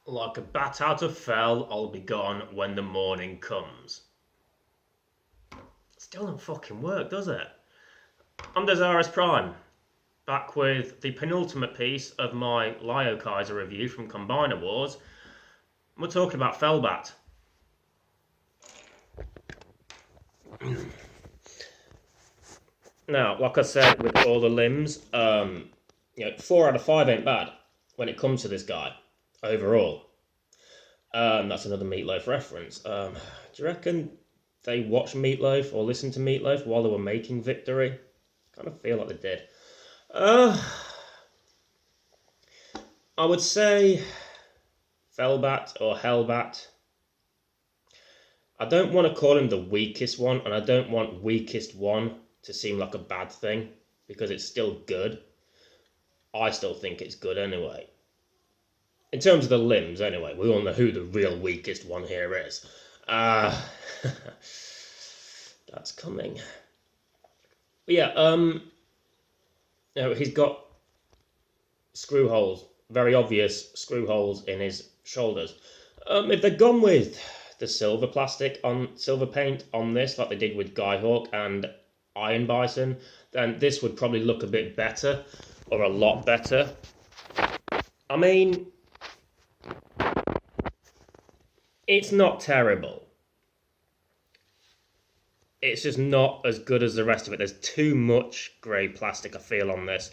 Like a bat out of fell, I'll be gone when the morning comes. Still don't fucking work, does it? I'm Dezaras Prime, back with the penultimate piece of my Liokaiser review from Combiner Wars. We're talking about Fellbat. Now, like I said, with all the limbs, 4 out of 5 ain't bad when it comes to this guy overall. That's another Meatloaf reference. Do you reckon they watched Meatloaf or listened to Meatloaf while they were making Victory? Kind of feel like they did. I would say Fellbat or Hellbat. I don't want to call him the weakest one, and I don't want weakest one to seem like a bad thing, because it's still good. I still think it's good anyway. In terms of the limbs, anyway, we all know who the real weakest one here is. That's coming. But yeah, he's got screw holes, very obvious screw holes in his shoulders. If they'd gone with the silver paint on this, like they did with Skyhawk and Iron Bison, then this would probably look a bit better, or a lot better. I mean, it's not terrible. It's just not as good as the rest of it. There's too much grey plastic, I feel, on this,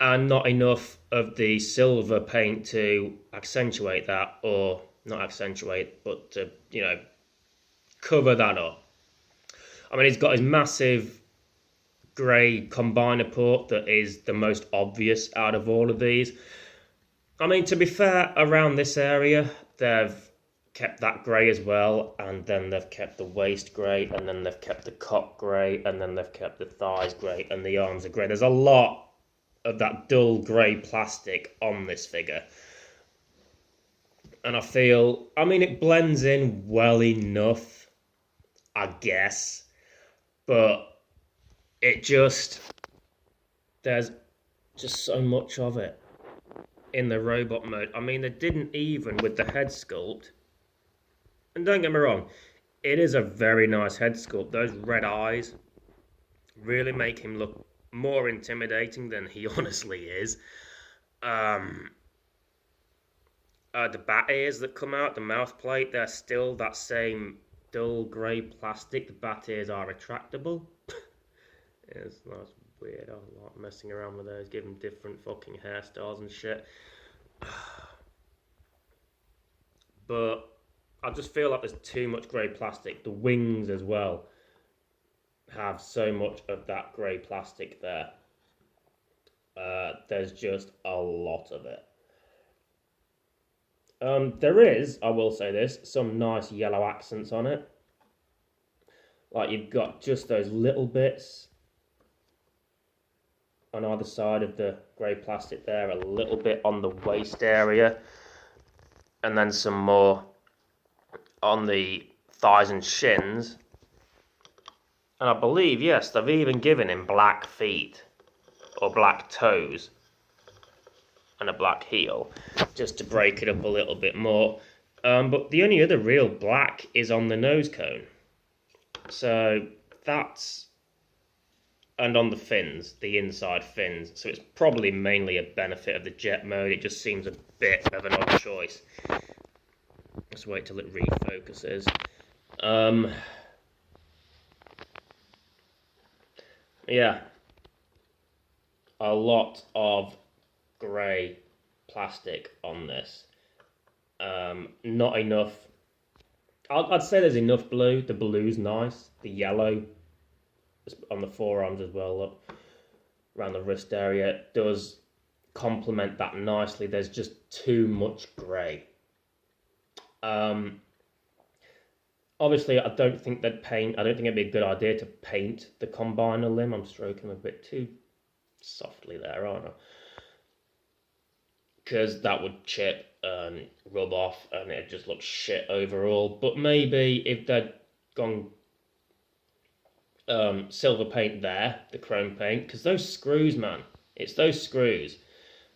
and not enough of the silver paint to accentuate that, or not accentuate, but to, cover that up. I mean, he's got his massive grey combiner port that is the most obvious out of all of these. I mean, to be fair, around this area, they've kept that grey as well, and then they've kept the waist grey, and then they've kept the cock grey, and then they've kept the thighs grey, and the arms are grey. There's a lot of that dull grey plastic on this figure. And I feel, I mean, it blends in well enough, I guess, but there's just so much of it in the robot mode. I mean, they didn't even with the head sculpt. And don't get me wrong, it is a very nice head sculpt. Those red eyes really make him look more intimidating than he honestly is. The bat ears that come out, the mouth plate, they're still that same dull grey plastic. The bat ears are retractable. That's weird. I like messing around with those, giving different fucking hairstyles and shit. But I just feel like there's too much grey plastic. The wings as well have so much of that grey plastic there. There's just a lot of it. There is, I will say this, some nice yellow accents on it. Like, you've got just those little bits on either side of the grey plastic there, a little bit on the waist area, and then some more on the thighs and shins. And I believe, yes, they've even given him black feet, or black toes, and a black heel, just to break it up a little bit more. But the only other real black is on the nose cone. So that's, and on the fins, the inside fins. So it's probably mainly a benefit of the jet mode. It just seems a bit of an odd choice. Let's wait till it refocuses. Yeah, a lot of grey plastic on this. Not enough. I'd say there's enough blue. The blue's nice. The yellow on the forearms as well, look, around the wrist area, does complement that nicely. There's just too much grey. Obviously, I don't think it'd be a good idea to paint the combiner limb. I'm stroking him a bit too softly there, aren't I? Because that would chip and rub off, and it just looks shit overall. But maybe if they'd gone silver paint there, the chrome paint, because those screws, man, it's those screws.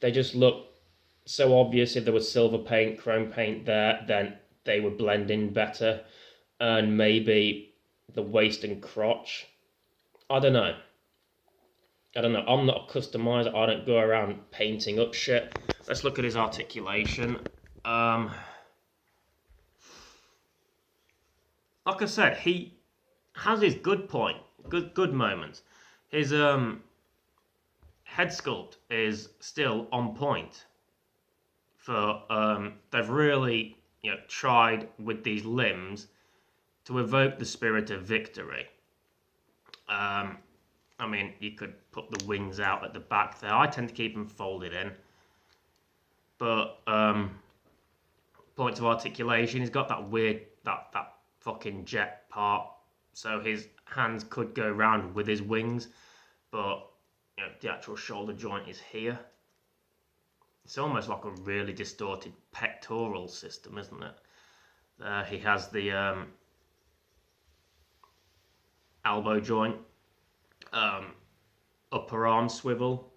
They just look so obvious. If there was silver paint, chrome paint there, then they would blend in better. And maybe the waist and crotch. I don't know. I'm not a customizer. I don't go around painting up shit. Let's look at his articulation. Like I said, he has his good moments. His head sculpt is still on point. For they've really tried with these limbs to evoke the spirit of victory. I mean, you could put the wings out at the back there. I tend to keep them folded in. But points of articulation, he's got that weird, that fucking jet part. So his hands could go round with his wings. But the actual shoulder joint is here. It's almost like a really distorted pectoral system, isn't it? He has the elbow joint, upper arm swivel,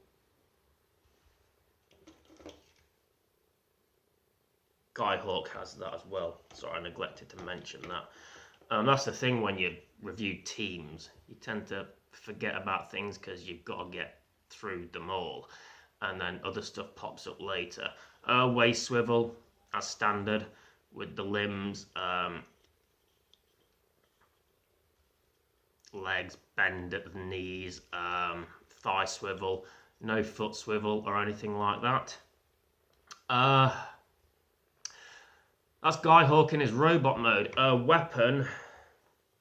Guy Hawk has that as well. Sorry, I neglected to mention that. That's the thing when you review teams, you tend to forget about things because you've got to get through them all, and then other stuff pops up later. Waist swivel as standard with the limbs, legs bend at the knees, thigh swivel, no foot swivel or anything like that. That's Guy Hawk in his robot mode. Weapon,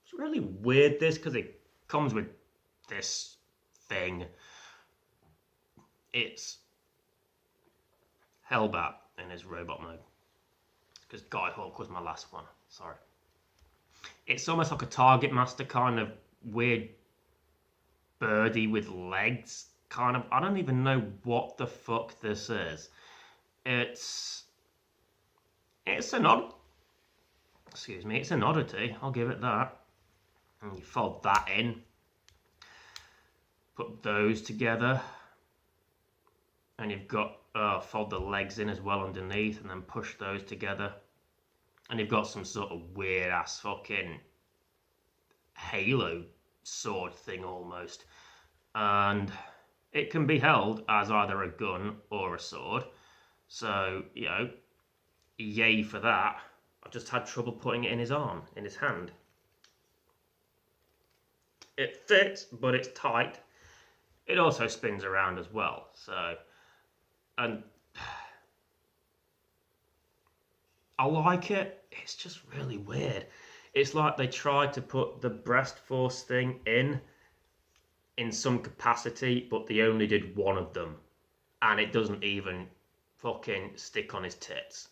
it's really weird this because it comes with this thing. It's Fellbat in his robot mode because Guy Hawk was my last one. Sorry. It's almost like a Target Master kind of weird birdie with legs. Kind of. I don't even know what the fuck this is. It's an odd. Excuse me. It's an oddity. I'll give it that. And you fold that in. Put those together. And you've got fold the legs in as well underneath, and then push those together. And you've got some sort of weird ass fucking halo sword thing almost. And it can be held as either a gun or a sword. So, yay for that. I've just had trouble putting it in his arm, in his hand. It fits, but it's tight. It also spins around as well. So, and I like it. It's just really weird. It's like they tried to put the breast force thing in some capacity, but they only did one of them. And it doesn't even fucking stick on his tits.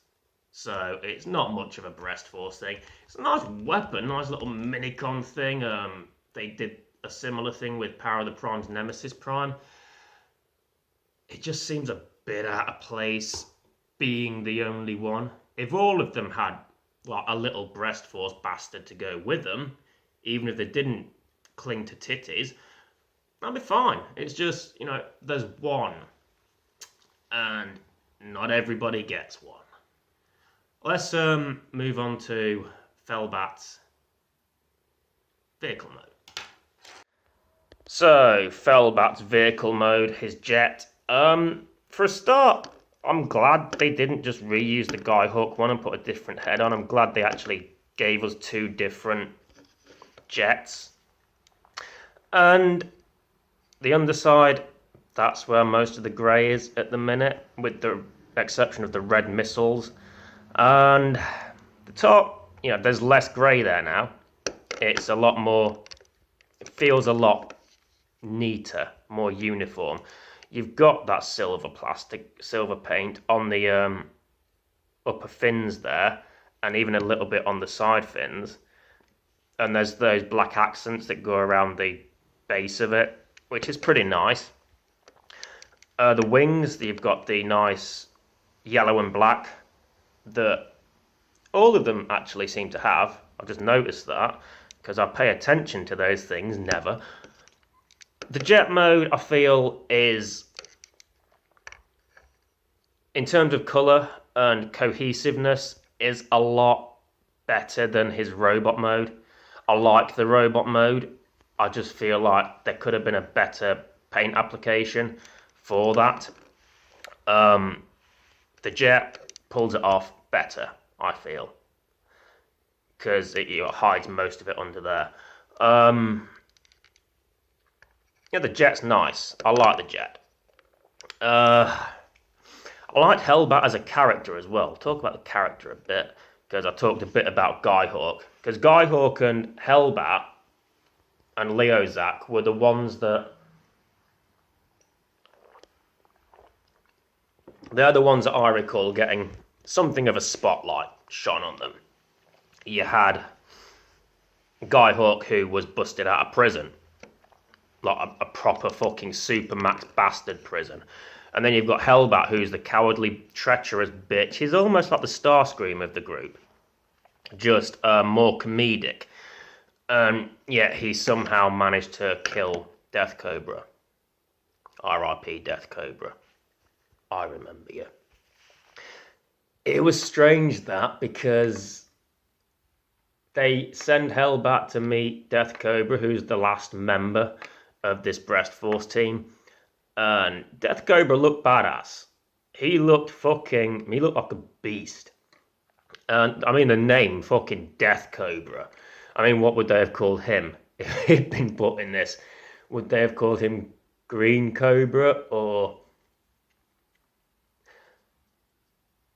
So it's not much of a breast force thing. It's a nice weapon, nice little minicon thing. They did a similar thing with Power of the Prime's Nemesis Prime. It just seems a bit out of place being the only one. If all of them had like a little breast force bastard to go with them, even if they didn't cling to titties, that'd be fine. It's just, there's one. And not everybody gets one. Let's move on to Fellbat's vehicle mode. So, Fellbat's vehicle mode, his jet. For a start, I'm glad they didn't just reuse the Guy Hawk one and put a different head on. I'm glad they actually gave us two different jets. And the underside, that's where most of the grey is at the minute, with the exception of the red missiles. And the top, there's less grey there now. It's a lot more, it feels a lot neater, more uniform. You've got that silver paint on the upper fins there, and even a little bit on the side fins. And there's those black accents that go around the base of it, which is pretty nice. The wings, you've got the nice yellow and black that all of them actually seem to have. I've just noticed that because I pay attention to those things, never. The jet mode, I feel, is in terms of colour and cohesiveness, is a lot better than his robot mode. I like the robot mode. I just feel like there could have been a better paint application for that. The jet pulls it off better, I feel, because it hides most of it under there. Yeah, the jet's nice. I like the jet. I like Hellbat as a character as well. Talk about the character a bit, because I talked a bit about Skyhawk. Because Skyhawk and Hellbat and Liokaiser were the ones that... They're the ones that I recall getting something of a spotlight shone on them. You had Skyhawk, who was busted out of prison. Like a proper fucking supermax bastard prison. And then you've got Hellbat, who's the cowardly, treacherous bitch. He's almost like the Starscream of the group. Just more comedic. Yet he somehow managed to kill Death Cobra. R.I.P. Death Cobra. I remember you. It was strange that, because they send Hellbat to meet Death Cobra, who's the last member of this Breast Force team. And Death Cobra looked badass. He looked like a beast. And I mean, the name, fucking Death Cobra. I mean, what would they have called him if he'd been put in this? Would they have called him Green Cobra, or...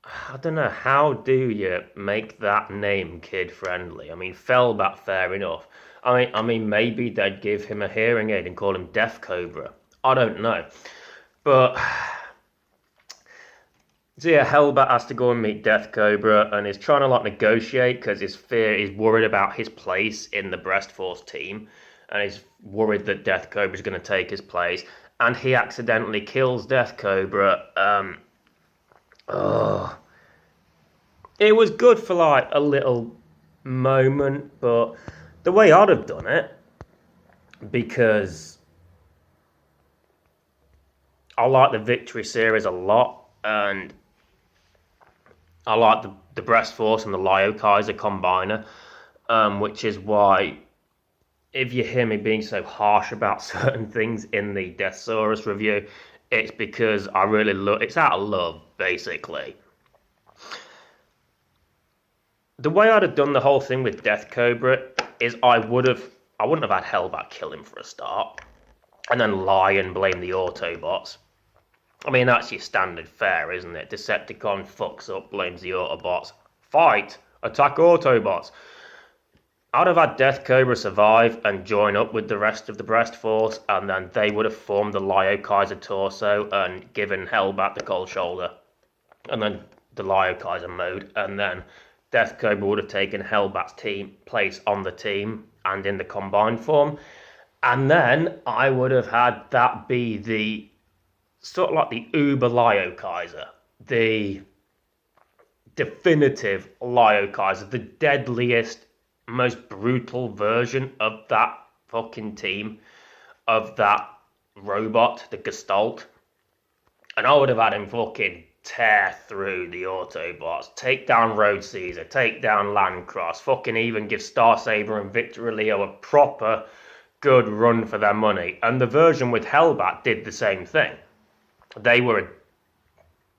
I don't know, how do you make that name kid-friendly? I mean, Fellbat, fair enough. I mean, maybe they'd give him a hearing aid and call him Death Cobra. I don't know. But... So yeah, Hellbat has to go and meet Death Cobra, and is trying to like negotiate, because he's worried about his place in the Breast Force team, and he's worried that Death Cobra is going to take his place, and he accidentally kills Death Cobra. It was good for like a little moment, but the way I'd have done it, because I like the Victory series a lot, and I like the Breast Force and the Liokaiser combiner, which is why, if you hear me being so harsh about certain things in the Dezaras review, it's because I really love, it's out of love, basically. The way I'd have done the whole thing with Death Cobra is I wouldn't have had Hellbat kill him for a start, and then lie and blame the Autobots. I mean, that's your standard fare, isn't it? Decepticon fucks up, blames the Autobots. Fight! Attack Autobots! I'd have had Death Cobra survive and join up with the rest of the Breast Force, and then they would have formed the Liokaiser torso and given Hellbat the cold shoulder. And then the Liokaiser mode, and then Death Cobra would have taken Hellbat's place on the team and in the combined form. And then I would have had that be the sort of like the Uber Liokaiser, the definitive Liokaiser, the deadliest, most brutal version of that fucking team, of that robot, the Gestalt. And I would have had him fucking tear through the Autobots, take down Road Caesar, take down Landcross, fucking even give Starsaber and Victor Leo a proper good run for their money. And the version with Hellbat did the same thing. They were an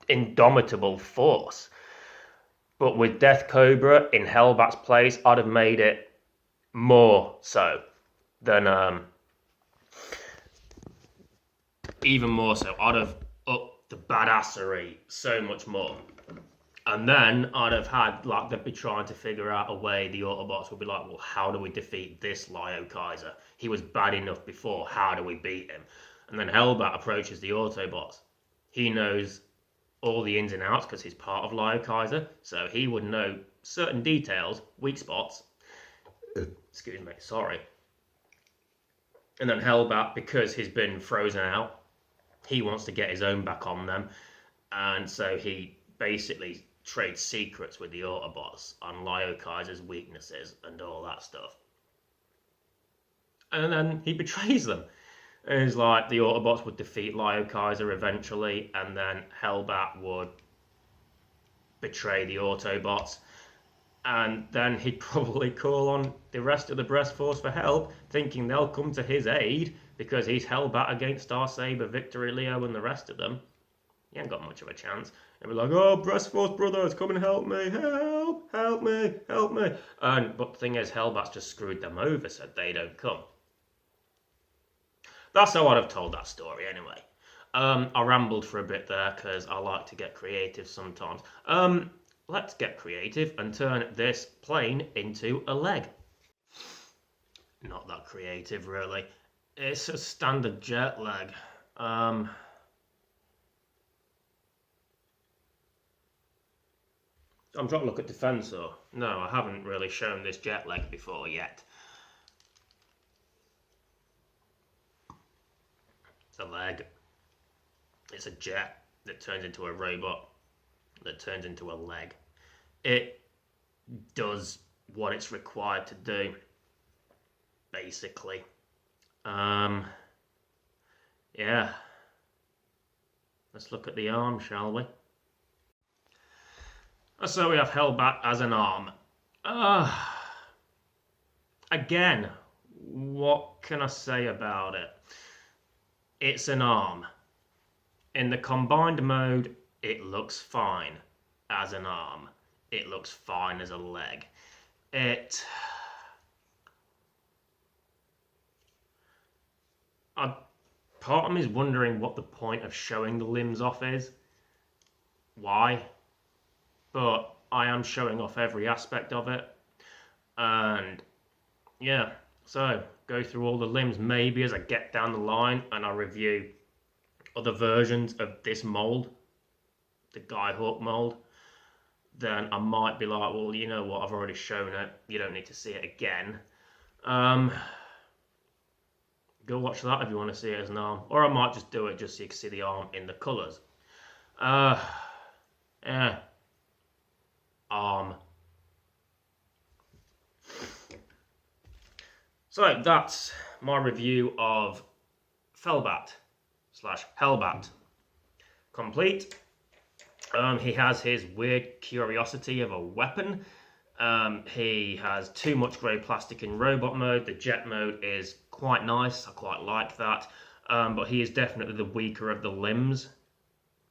indomitable force. But with Death Cobra in Hellbat's place, I'd have made it more so than... even more so. I'd have upped the badassery so much more. And then I'd have had, like, they'd be trying to figure out a way, the Autobots would be like, well, how do we defeat this Liokaiser? He was bad enough before, how do we beat him? And then Hellbat approaches the Autobots. He knows all the ins and outs because he's part of Liokaiser, so he would know certain details, weak spots. Excuse me, sorry. And then Hellbat, because he's been frozen out, he wants to get his own back on them, and so he basically trades secrets with the Autobots on Liokaiser's weaknesses and all that stuff. And then he betrays them. And it's like the Autobots would defeat Liokaiser eventually, and then Hellbat would betray the Autobots. And then he'd probably call on the rest of the Breast Force for help, thinking they'll come to his aid because he's Hellbat against Starsaber, Victory Leo, and the rest of them. He ain't got much of a chance. He'll be like, oh, Breast Force brothers, come and help me, help me, help me. But the thing is, Hellbat's just screwed them over, so they don't come. That's how I'd have told that story anyway. I rambled for a bit there because I like to get creative sometimes. Let's get creative and turn this plane into a leg. Not that creative, really. It's a standard jet leg. I'm trying to look at Defensor. No, I haven't really shown this jet leg before yet. It's a leg. It's a jet that turns into a robot that turns into a leg. It does what it's required to do, basically. Yeah. Let's look at the arm, shall we? So we have Hellbat as an arm. Again, what can I say about it? It's an arm. In the combined mode, it looks fine as an arm. It looks fine as a leg. Part of me is wondering what the point of showing the limbs off is. Why? But I am showing off every aspect of it. And yeah, so go through all the limbs maybe as I get down the line and I review other versions of this mold, the Skyhawk mold. Then I might be like, well, you know what, I've already shown it, you don't need to see it again. Go watch that if you want to see it as an arm. Or I might just do it just so you can see the arm in the colours. Yeah. Arm. So that's my review of Fellbat / Hellbat. Complete. He has his weird curiosity of a weapon. He has too much grey plastic in robot mode. The jet mode is quite nice. I quite like that. But he is definitely the weaker of the limbs,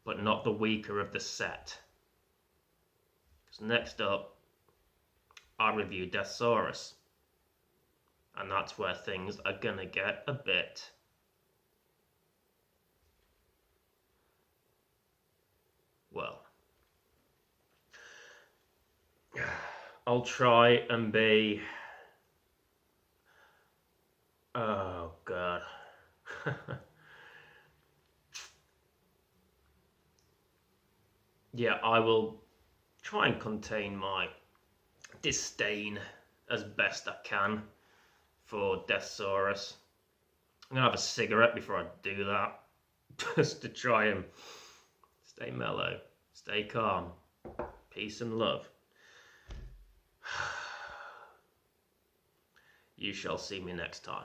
but not the weaker of the set. So next up, I review Dezaras. And that's where things are gonna get a bit well. I'll try and be... Oh, God. Yeah, I will try and contain my disdain as best I can for Dezaras. I'm going to have a cigarette before I do that, just to try and stay mellow, stay calm, peace and love. You shall see me next time.